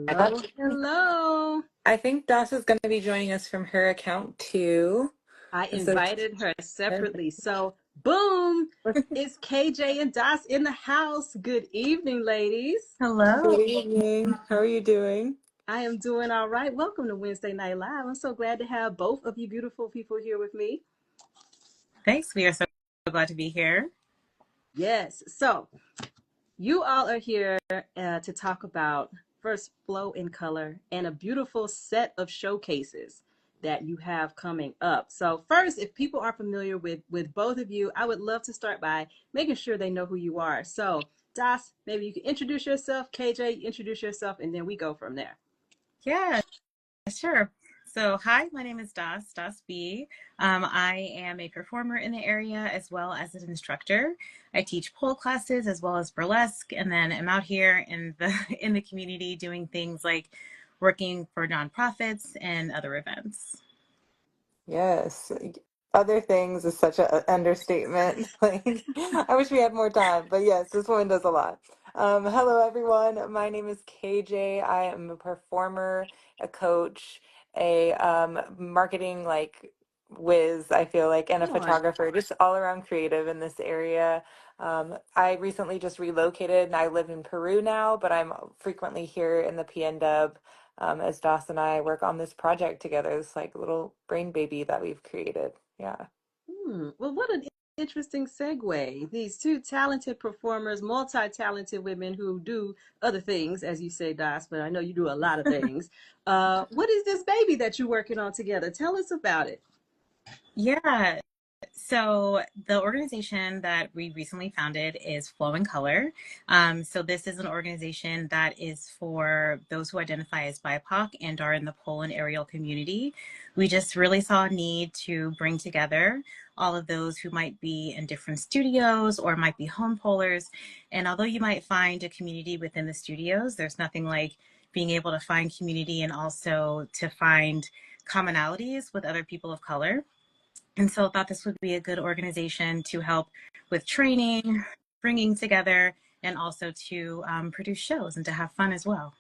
Hello, hello. I think Das is going to be joining us from her account too. I So, invited her separately. So, boom, it's KJ and Das in the house. Good evening, ladies. good Hello. evening. How are you doing? I am doing all right. Welcome to Wednesday Night Live. I'm so glad to have both of you beautiful people here with me. Thanks. We are so glad to be here. Yes. So, you all are here to talk about first flow in color and a beautiful set of showcases that you have coming up. So first, if people are familiar with both of you, I would love to start by making sure they know who you are. So Das, maybe you can introduce yourself. KJ, introduce yourself, and then we go from there. Yeah, sure. So, hi, my name is Das B. I am a performer in the area as well as an instructor. I teach pole classes as well as burlesque, and then I'm out here in the in the community doing things like working for nonprofits and other events. Yes. Other things is such an understatement. Like, I wish we had more time, but yes, this woman does a lot. Hello, everyone. My name is KJ. I am a performer, a coach, a marketing whiz, I feel like, and a Come on. photographer, just all around creative in this area. I recently just relocated and I live in Peru now, but I'm frequently here in the PNW as Doss and I work on this project together, this like little brain baby that we've created. Yeah. Well, what an interesting segue. These two talented performers, multi-talented women who do other things, as you say, Das, but I know you do a lot of things. What is this baby that you're working on together? Tell us about it. Yeah. So the organization that we recently founded is Flow in Color. So this is an organization that is for those who identify as BIPOC and are in the pole and aerial community. We just really saw a need to bring together all of those who might be in different studios or might be home polers. And although you might find a community within the studios, there's nothing like being able to find community and also to find commonalities with other people of color. And so I thought this would be a good organization to help with training, bringing together, and also to produce shows and to have fun as well.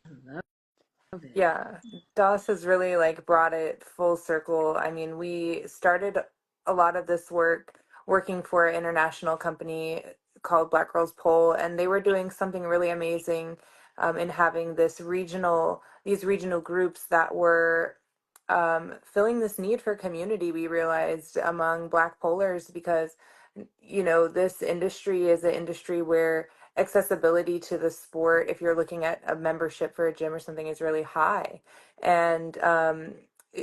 I love it. Yeah. Doss has really like brought it full circle. I mean, we started a lot of this work working for an international company called Black Girls Pole, and they were doing something really amazing in having these regional groups that were filling this need for community, we realized among Black polars, because, this industry is an industry where accessibility to the sport, if you're looking at a membership for a gym or something, is really high. And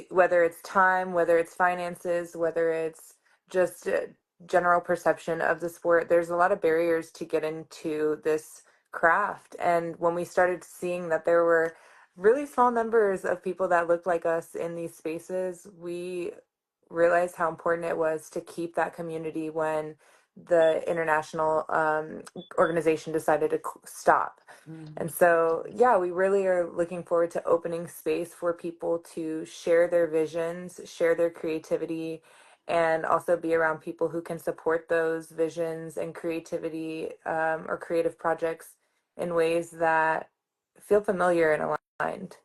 whether it's time, whether it's finances, whether it's just general perception of the sport, there's a lot of barriers to get into this craft. And when we started seeing that there were really small numbers of people that looked like us in these spaces, we realized how important it was to keep that community when the international organization decided to stop. Mhm. And so, yeah, we really are looking forward to opening space for people to share their visions, share their creativity, and also be around people who can support those visions and creativity or creative projects in ways that feel familiar and aligned.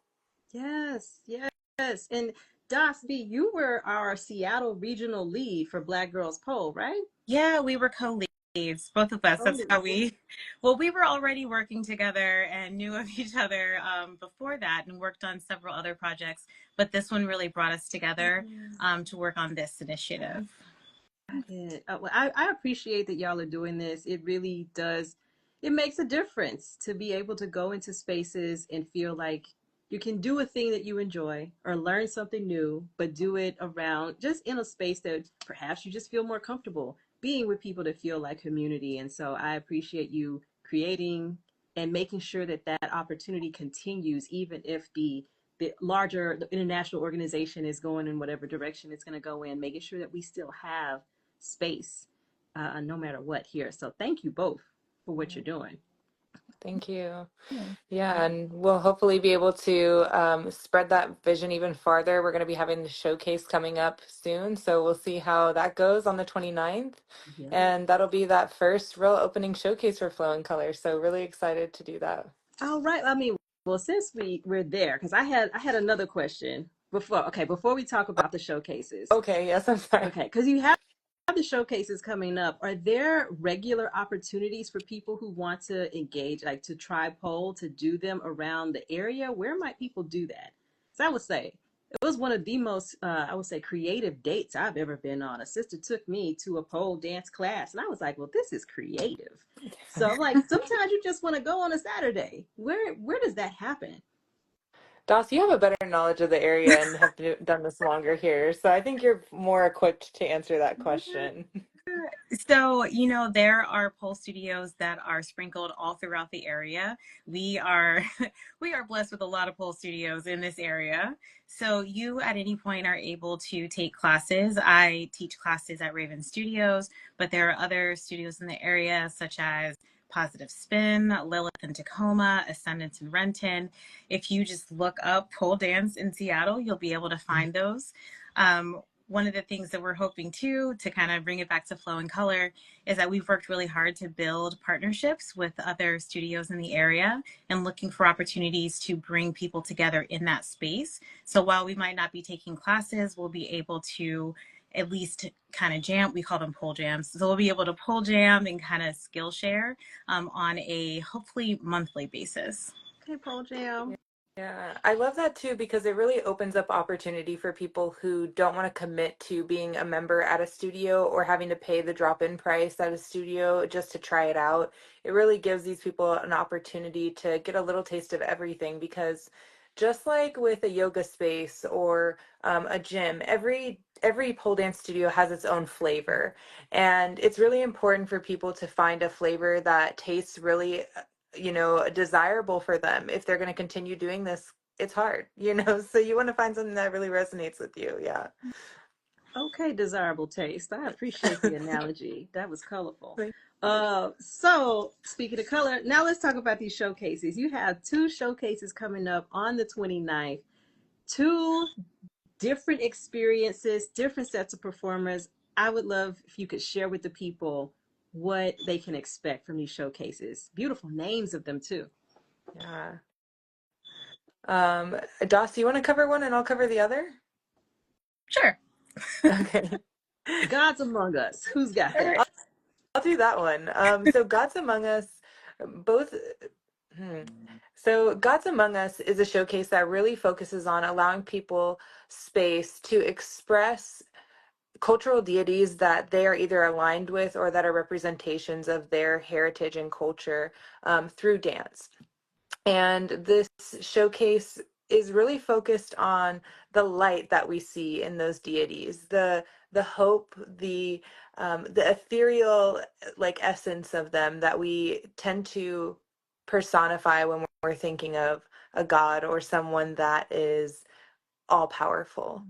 Yes, yes. And Das B, you were our Seattle regional lead for Black Girls Pole, right? Yeah, we were co-leads, both of us. That's how we were already working together and knew of each other before that and worked on several other projects. But this one really brought us together to work on this initiative. Yeah. Well, I appreciate that y'all are doing this. It really does. It makes a difference to be able to go into spaces and feel like you can do a thing that you enjoy or learn something new, but do it around just in a space that perhaps you just feel more comfortable being with people that feel like community. And so I appreciate you creating and making sure that that opportunity continues, even if the larger the international organization is going in whatever direction it's going to go in, making sure that we still have space no matter what here. So thank you both for what you're doing. Thank you. Yeah. Yeah, and we'll hopefully be able to spread that vision even farther. We're going to be having the showcase coming up soon, so we'll see how that goes on the 29th. Yeah. And that'll be that first real opening showcase for Flow and Color. So really excited to do that. All right. I mean, well, since we're there, because I had another question before we talk about the showcases. Okay, yes, I'm sorry. Okay, because you have the showcases coming up. Are there regular opportunities for people who want to engage, like to try pole, to do them around the area? Where might people do that? So I would say it was one of the most, I would say, creative dates I've ever been on. A sister took me to a pole dance class, and I was like, well, this is creative. So I'm like, sometimes you just want to go on a Saturday. Where does that happen? Doss, you have a better knowledge of the area and have done this longer here, so I think you're more equipped to answer that question. So, there are pole studios that are sprinkled all throughout the area. We are we are blessed with a lot of pole studios in this area. So, you at any point are able to take classes. I teach classes at Raven Studios, but there are other studios in the area such as Positive Spin, Lilith in Tacoma, Ascendance in Renton. If you just look up pole dance in Seattle, you'll be able to find those. One of the things that we're hoping to kind of bring it back to flow and color is that we've worked really hard to build partnerships with other studios in the area and looking for opportunities to bring people together in that space. So while we might not be taking classes, we'll be able to at least kind of jam. We call them pole jams. So we'll be able to pole jam and kind of skill share on a hopefully monthly basis. Okay, pole jam. Yeah, I love that too because it really opens up opportunity for people who don't want to commit to being a member at a studio or having to pay the drop-in price at a studio just to try it out. It really gives these people an opportunity to get a little taste of everything because just like with a yoga space or a gym, every pole dance studio has its own flavor. And it's really important for people to find a flavor that tastes really desirable for them if they're going to continue doing this. It's hard, so you want to find something that really resonates with you. Yeah. Okay, desirable taste. I appreciate the analogy. That was colorful. Like, So speaking of color, now let's talk about these showcases. You have two showcases coming up on the 29th, two different experiences, different sets of performers. I would love if you could share with the people what they can expect from these showcases. Beautiful names of them too. yeah. Doss, do you want to cover one and I'll cover the other? Sure. Okay. Gods Among Us. Who's got that? I'll do that one. So Gods Among Us, both. Hmm. So Gods Among Us is a showcase that really focuses on allowing people space to express cultural deities that they are either aligned with or that are representations of their heritage and culture through dance. And this showcase is really focused on the light that we see in those deities, the hope, the ethereal like essence of them that we tend to personify when we're thinking of a god or someone that is all powerful.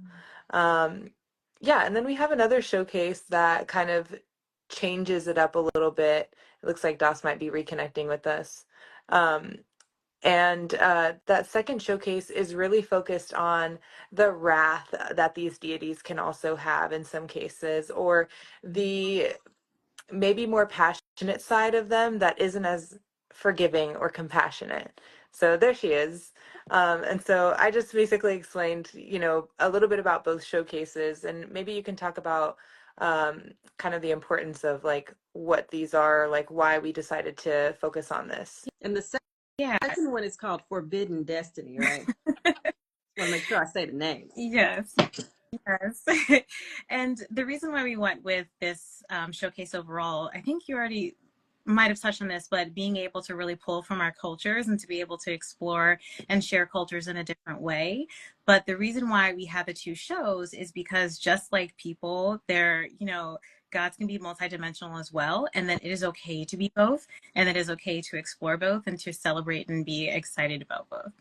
Yeah, and then we have another showcase that kind of changes it up a little bit. It looks like Doss might be reconnecting with us. Um, and that second showcase is really focused on the wrath that these deities can also have in some cases, or the maybe more passionate side of them that isn't as forgiving or compassionate. So there she is. And so I just basically explained, a little bit about both showcases, and maybe you can talk about kind of the importance of like what these are, like why we decided to focus on this. And the Yeah. second one is called Forbidden Destiny, right? Want to make sure I say the names. Yes. Yes. And the reason why we went with this showcase overall, I think you already might have touched on this, but being able to really pull from our cultures and to be able to explore and share cultures in a different way. But the reason why we have the two shows is because just like people, they're, gods can be multidimensional as well. And then it is okay to be both. And it is okay to explore both and to celebrate and be excited about both.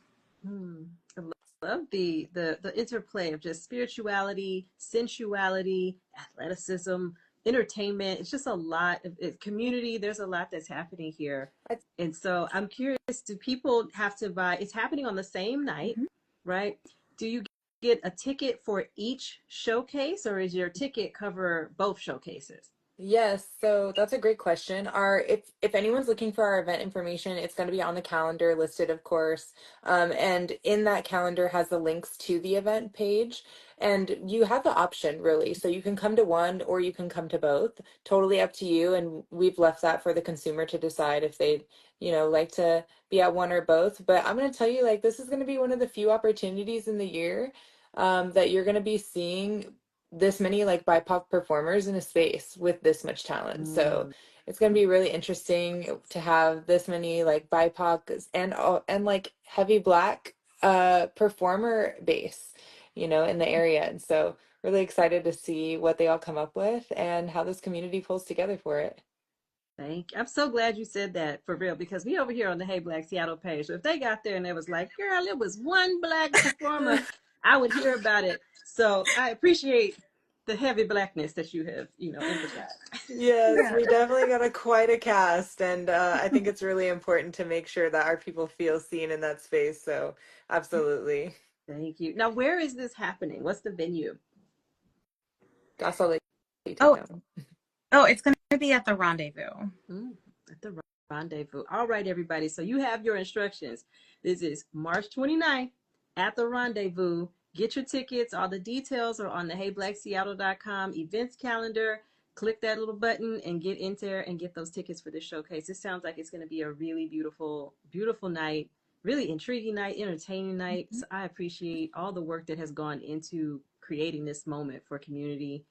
I love the interplay of just spirituality, sensuality, athleticism, entertainment. It's just a lot of community. There's a lot that's happening here. And so I'm curious, do people have to buy? It's happening on the same night, right? Do you get a ticket for each showcase, or is your ticket cover both showcases? Yes, so that's a great question. Our if anyone's looking for our event information, it's going to be on the calendar listed, of course. And in that calendar has the links to the event page. And you have the option really. So you can come to one or you can come to both. Totally up to you. And we've left that for the consumer to decide if they, like to be at one or both. But I'm going to tell you, like, this is going to be one of the few opportunities in the year that you're going to be seeing this many like BIPOC performers in a space with this much talent. So Mm, it's going to be really interesting to have this many like BIPOC and like heavy Black performer base, in the area. And so really excited to see what they all come up with and how this community pulls together for it. thank you. I'm so glad you said that for real because we over here on the Hey Black Seattle page. So if they got there and it was like, girl, it was one black performer, I would hear about it. So I appreciate the heavy blackness that you have, emphasized. Yes, Yeah. we definitely got quite a cast, and I think it's really important to make sure that our people feel seen in that space. So, absolutely. Thank you. Now, where is this happening? What's the venue? That's all they take Oh, down. it's going to be at the Rendezvous. Mm, at the rendezvous. All right, everybody. So you have your instructions. This is March 29th at the rendezvous. Get your tickets. All the details are on the heyblackseattle.com events calendar. Click that little button and get in there and get those tickets for this showcase. This sounds like it's going to be a really beautiful, beautiful night, really intriguing night, entertaining night. So I appreciate all the work that has gone into creating this moment for community.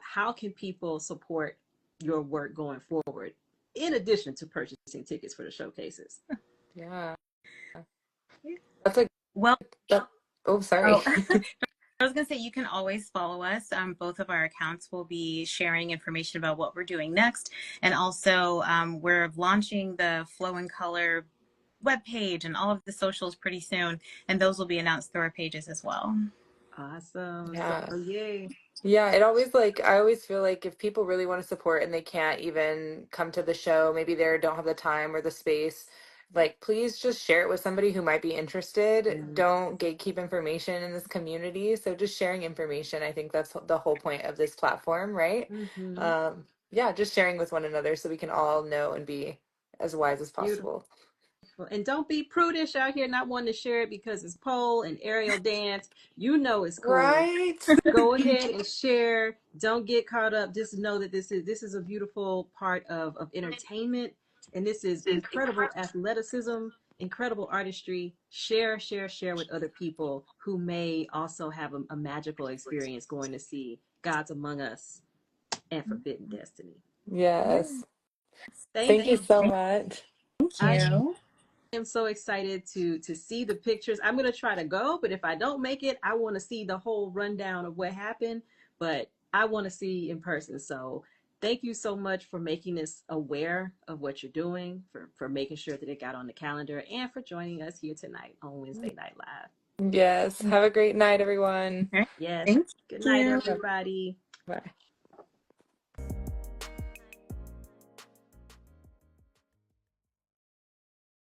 How can people support your work going forward, in addition to purchasing tickets for the showcases? Yeah, that's a Well, that. Oh, sorry. oh, I was going to say you can always follow us. Both of our accounts will be sharing information about what we're doing next. And also, we're launching the Flow and Color webpage and all of the socials pretty soon. And those will be announced through our pages as well. Awesome. So, Yeah. yay. Yeah, it always like I always feel like if people really want to support and they can't even come to the show, maybe they don't have the time or the space, like please just share it with somebody who might be interested. Mm, Don't gatekeep information in this community. So just sharing information, I think that's the whole point of this platform, right? mm-hmm. Yeah, just sharing with one another so we can all know and be as wise as Beautiful. possible. And don't be prudish out here not wanting to share it because it's pole and aerial dance. You know it's cool. Right? Go ahead and share. Don't get caught up. Just know that this is a beautiful part of entertainment, and this is incredible athleticism, incredible artistry. Share, share, share with other people who may also have a magical experience going to see God's Among Us and Forbidden Destiny. Yes. Thank Thank you you. so much. Thank I you. am so excited to see the pictures. I'm gonna try to go, but if I don't make it, I want to see the whole rundown of what happened. But I want to see in person. So thank you so much for making us aware of what you're doing, for making sure that it got on the calendar, and for joining us here tonight on Wednesday Night Live. Yes. Have a great night, everyone. All right. Yes. Thank Good night, you. everybody. Bye.